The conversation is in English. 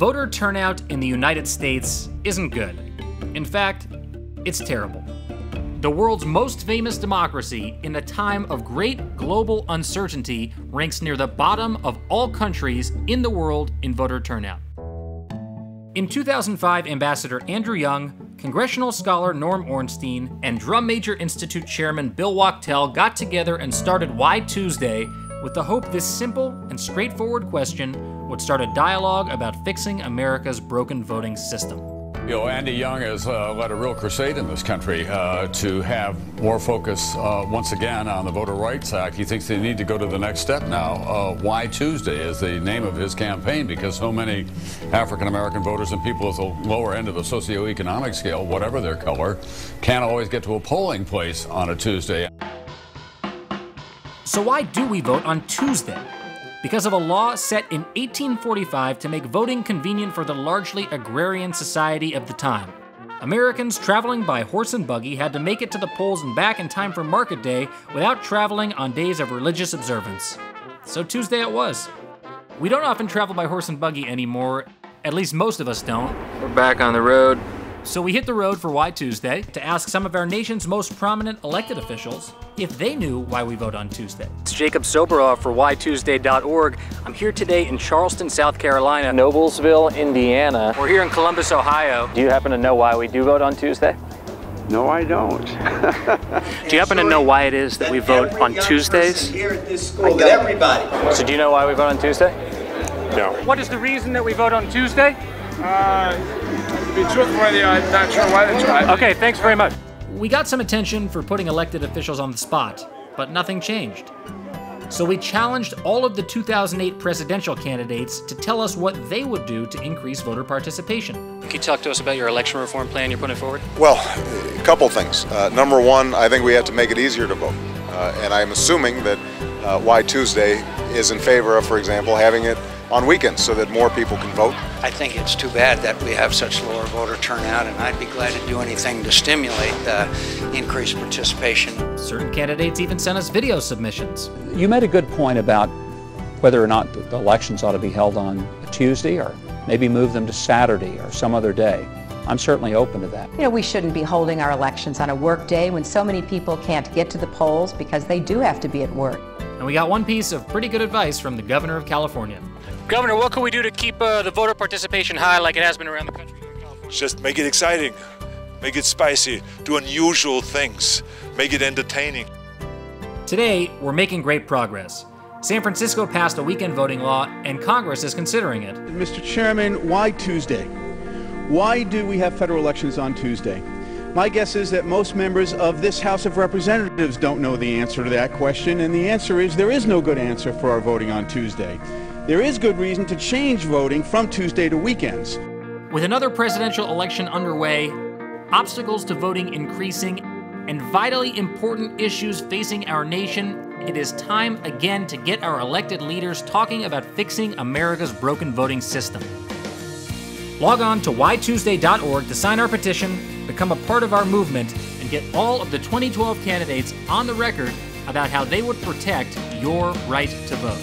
Voter turnout in the United States isn't good. In fact, it's terrible. The world's most famous democracy, in a time of great global uncertainty, ranks near the bottom of all countries in the world in voter turnout. In 2005, Ambassador Andrew Young, congressional scholar Norm Ornstein, and Drum Major Institute Chairman Bill Wachtell got together and started Why Tuesday with the hope this simple and straightforward question would start a dialogue about fixing America's broken voting system. You know, Andy Young has led a real crusade in this country to have more focus once again on the Voter Rights Act. He thinks they need to go to the next step now. Why Tuesday is the name of his campaign, because so many African-American voters and people at the lower end of the socioeconomic scale, whatever their color, can't always get to a polling place on a Tuesday. So why do we vote on Tuesday? Because of a law set in 1845 to make voting convenient for the largely agrarian society of the time. Americans traveling by horse and buggy had to make it to the polls and back in time for market day without traveling on days of religious observance. So Tuesday it was. We don't often travel by horse and buggy anymore, at least most of us don't. We're back on the road. So we hit the road for Why Tuesday to ask some of our nation's most prominent elected officials if they knew why we vote on Tuesday. It's Jacob Soboroff for whytuesday.org. I'm here today in Charleston, South Carolina. Noblesville, Indiana. We're here in Columbus, Ohio. Do you happen to know why we do vote on Tuesday? No, I don't. Do you happen to know why it is that we vote on Tuesdays? Here at this school, but everybody. So do you know why we vote on Tuesday? No. What is the reason that we vote on Tuesday? To be truthfully, I'm not sure why they tried. Okay, thanks very much. We got some attention for putting elected officials on the spot, but nothing changed. So we challenged all of the 2008 presidential candidates to tell us what they would do to increase voter participation. Can you talk to us about your election reform plan you're putting forward? Well, a couple things. Number one, I think we have to make it easier to vote. And I'm assuming that Why Tuesday is in favor of, for example, having it on weekends so that more people can vote. I think it's too bad that we have such lower voter turnout, and I'd be glad to do anything to stimulate increased participation. Certain candidates even sent us video submissions. You made a good point about whether or not the elections ought to be held on a Tuesday or maybe move them to Saturday or some other day. I'm certainly open to that. You know, we shouldn't be holding our elections on a work day when so many people can't get to the polls because they do have to be at work. And we got one piece of pretty good advice from the governor of California. Governor, what can we do to keep the voter participation high like it has been around the country here in California? Just make it exciting, make it spicy, do unusual things, make it entertaining. Today, we're making great progress. San Francisco passed a weekend voting law, and Congress is considering it. Mr. Chairman, why Tuesday? Why do we have federal elections on Tuesday? My guess is that most members of this House of Representatives don't know the answer to that question, and the answer is there is no good answer for our voting on Tuesday. There is good reason to change voting from Tuesday to weekends. With another presidential election underway, obstacles to voting increasing, and vitally important issues facing our nation, it is time again to get our elected leaders talking about fixing America's broken voting system. Log on to whytuesday.org to sign our petition, become a part of our movement, and get all of the 2012 candidates on the record about how they would protect your right to vote.